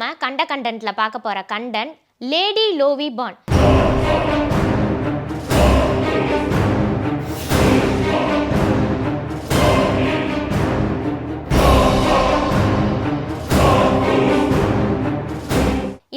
நம்ம கண்டென்ட்ல பார்க்க போற கண்டென்ட் லேடி லோவி பாண்ட்.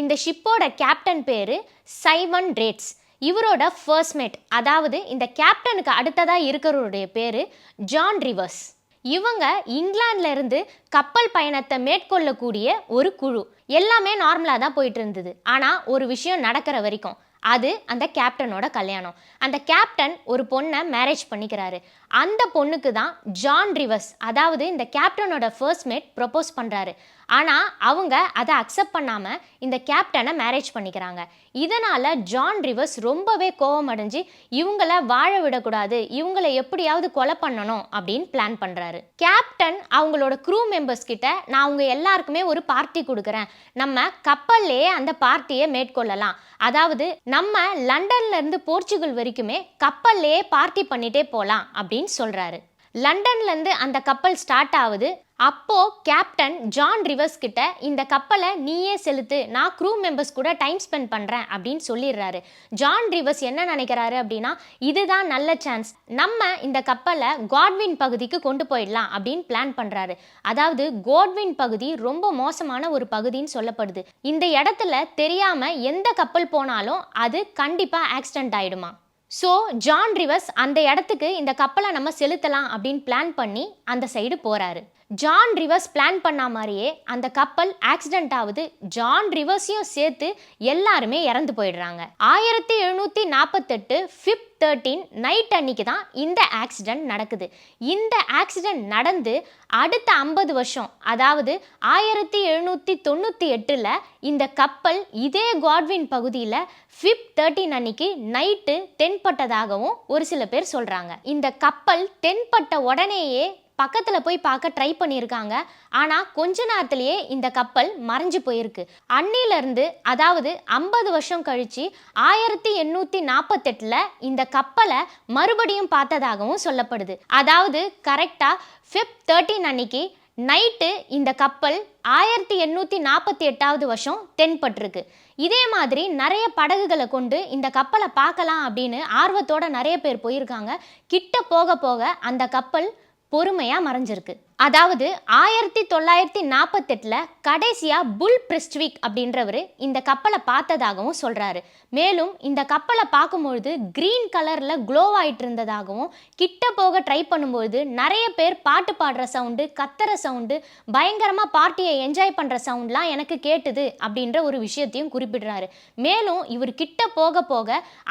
இந்த ஷிப்போட கேப்டன் பேரு சைமன் ரேட்ஸ். இவரோட ஃபர்ஸ்ட் மேட், அதாவது இந்த கேப்டனுக்கு அடுத்ததா இருக்கிறவருடைய பேரு ஜான் ரிவர்ஸ். இவங்க இங்கிலாந்துல இருந்து கப்பல் பயணத்தை மேற்கொள்ளக்கூடிய ஒரு குழு. எல்லாமே நார்மலா தான் போயிட்டு இருந்தது. ஆனா ஒரு விஷயம் நடக்கிற வரைக்கும், அது அந்த கேப்டனோட கல்யாணம். அந்த கேப்டன் ஒரு பொண்ணை மேரேஜ் பண்ணிக்கிறாரு. அந்த பொண்ணுக்கு தான் ஜான் ரிவர்ஸ், அதாவது இந்த கேப்டனோட ஃபர்ஸ்ட் மேட் ப்ரொபோஸ் பண்றாரு. ஆனா அவங்க அதை அக்செப்ட் பண்ணாம இந்த கேப்டனை மேரேஜ் பண்ணிக்கிறாங்க. இதனால ஜான் ரிவர்ஸ் ரொம்பவே கோபம் அடைஞ்சு இவங்கள வாழ விடக்கூடாது, இவங்களை எப்படியாவது கொலை பண்ணணும் அப்படின்னு பிளான் பண்றாரு. கேப்டன் அவங்களோட க்ரூ மெம்பர்ஸ் கிட்ட, நான் அவங்க எல்லாருக்குமே ஒரு பார்ட்டி கொடுக்குறேன், நம்ம கப்பல்லையே அந்த பார்ட்டியை மேற்கொள்ளலாம், அதாவது நம்ம லண்டன்ல இருந்து போர்ச்சுகல் வரைக்குமே கப்பல்லையே பார்ட்டி பண்ணிட்டே போலாம் அப்படின்னு சொல்றாரு. லண்டன்ல இருந்து அந்த கப்பல் ஸ்டார்ட் ஆகுது. அப்போ கேப்டன் ஜான் ரிவர்ஸ் கிட்ட, இந்த கப்பலை நீயே செலுத்து, நான் க்ரூ மெம்பர்ஸ் கூட டைம் ஸ்பெண்ட் பண்றேன் அப்படின்னு சொல்லிடுறாரு. ஜான் ரிவர்ஸ் என்ன நினைக்கிறாரு அப்படின்னா, இதுதான் நல்ல சான்ஸ், நம்ம இந்த கப்பலை காட்வின் பகுதிக்கு கொண்டு போயிடலாம் அப்படின்னு பிளான் பண்றாரு. அதாவது காட்வின் பகுதி ரொம்ப மோசமான ஒரு பகுதின்னு சொல்லப்படுது. இந்த இடத்துல தெரியாம எந்த கப்பல் போனாலும் அது கண்டிப்பா ஆக்சிடென்ட் ஆயிடுமா. ஸோ ஜான் ரிவர்ஸ் அந்த இடத்துக்கு இந்த கப்பலை நம்ம செலுத்தலாம் அப்படின்னு பிளான் பண்ணி அந்த சைடு போறாரு. ஜான் ரிவர்ஸ் பிளான் பண்ண மாதிரியே அந்த கப்பல் ஆக்சிடென்ட் ஆகுது. ஜான் ரிவர்ஸையும் சேர்த்து எல்லாருமே இறந்து போயிடுறாங்க. 1748 Feb 13 நைட் அன்னைக்கு தான் இந்த ஆக்சிடென்ட் நடக்குது. இந்த ஆக்சிடென்ட் நடந்து அடுத்த 50 வருஷம், அதாவது 1798 இந்த கப்பல் இதே காட்வின் பகுதியில் Feb 13 அன்னைக்கு நைட்டு தென்பட்டதாகவும் ஒரு சில பேர் சொல்றாங்க. இந்த கப்பல் தென்பட்ட உடனேயே பக்கத்துல போய் பார்க்க ட்ரை பண்ணியிருக்காங்க. ஆனா கொஞ்ச நேரத்திலேயே இந்த கப்பல் மறைஞ்சு போயிருக்கு. அன்னிலிருந்து, அதாவது 50 வருஷம் கழிச்சு 1848 இந்த கப்பலை மறுபடியும் பார்த்ததாகவும் சொல்லப்படுது. அதாவது கரெக்டா Feb 13 அன்னைக்கு நைட்டு இந்த கப்பல் 1848 வருஷம் தென்பட்டிருக்கு. இதே மாதிரி நிறைய படகுகளை கொண்டு இந்த கப்பலை பார்க்கலாம் அப்படின்னு ஆர்வத்தோட நிறைய பேர் போயிருக்காங்க. கிட்ட போக போக அந்த கப்பல் பொறுமையா மறைஞ்சிருக்கு. அதாவது 1948 கடைசியா புல் பிரிஸ்ட்விக் அப்படின்றவர் இந்த கப்பலை பார்த்ததாகவும் சொல்றாரு. மேலும் இந்த கப்பலை பார்க்கும்பொழுது கிரீன் கலர்ல க்ளோ ஆயிட்டு இருந்ததாகவும், கிட்ட போக ட்ரை பண்ணும்பொழுது நிறைய பேர் பாட்டு பாடுற சவுண்டு, கத்துற சவுண்டு, பயங்கரமா பார்ட்டியை என்ஜாய் பண்ற சவுண்ட்லாம் எனக்கு கேட்டுது அப்படின்ற ஒரு விஷயத்தையும் குறிப்பிடுறாரு. மேலும் இவர் கிட்ட போக போக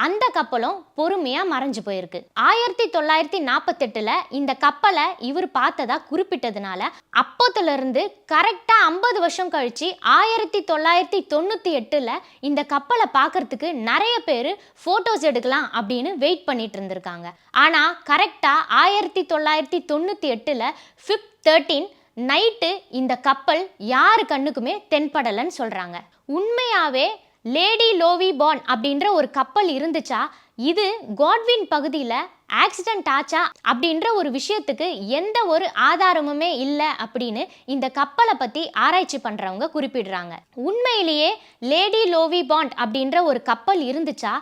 அந்த கப்பலும் பொறுமையா மறைஞ்சு போயிருக்கு. 1948 இந்த கப்பலை இவர் பார்த்ததா குறிப்பிட்டதுனால அப்போத்துல இருந்து கரெக்டா 50 வருஷம் கழிச்சு 1998 இந்த கப்பலை பார்க்கறதுக்கு நிறைய பேர் போட்டோஸ் எடுக்கலாம் அப்படின்னு வெயிட் பண்ணிட்டு இருந்திருக்காங்க. ஆனா கரெக்டா 1998 Feb 13 நைட்டு இந்த கப்பல் யாரு கண்ணுக்குமே தென்படலன்னு சொல்றாங்க. உண்மையாவே லேடி லோவி பாண்ட் அப்படின்ற ஒரு கப்பல் இருந்துச்சா, இது காட்வின் பகுதியில் ஆக்சிடென்ட் ஆச்சா அப்படின்ற ஒரு விஷயத்துக்கு எந்த ஒரு ஆதாரமுமே இல்லை அப்படின்னு இந்த கப்பலை பற்றி ஆராய்ச்சி பண்ணுறவங்க குறிப்பிடுறாங்க. உண்மையிலேயே லேடி லோவி பாண்ட் அப்படின்ற ஒரு கப்பல் இருந்துச்சா,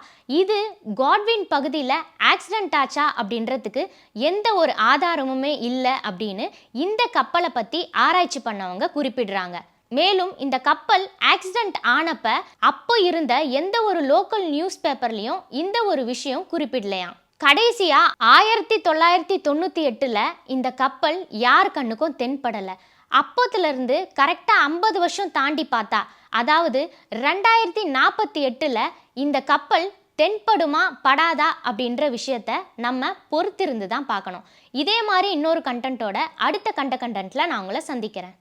இது காட்வின் பகுதியில் ஆக்சிடென்ட் ஆச்சா அப்படின்றதுக்கு எந்த ஒரு ஆதாரமுமே இல்லை அப்படின்னு இந்த கப்பலை பற்றி ஆராய்ச்சி பண்ணவங்க குறிப்பிடுறாங்க. மேலும் இந்த கப்பல் ஆக்சிடென்ட் ஆனப்ப அப்போ இருந்த எந்த ஒரு லோக்கல் நியூஸ் பேப்பர்லையும் இந்த ஒரு விஷயம் குறிப்பிடலையாம். கடைசியா 1998 இந்த கப்பல் யார் கண்ணுக்கும் தென்படலை. அப்போத்துல இருந்து கரெக்டா 50 வருஷம் தாண்டி பார்த்தா, அதாவது 2048 இந்த கப்பல் தென்படுமா படாதா அப்படின்ற விஷயத்த நம்ம பொறுத்திருந்து தான் பார்க்கணும். இதே மாதிரி இன்னொரு கண்டென்ட்டோட அடுத்த கண்டென்ட்ல நான் உங்களை சந்திக்கிறேன்.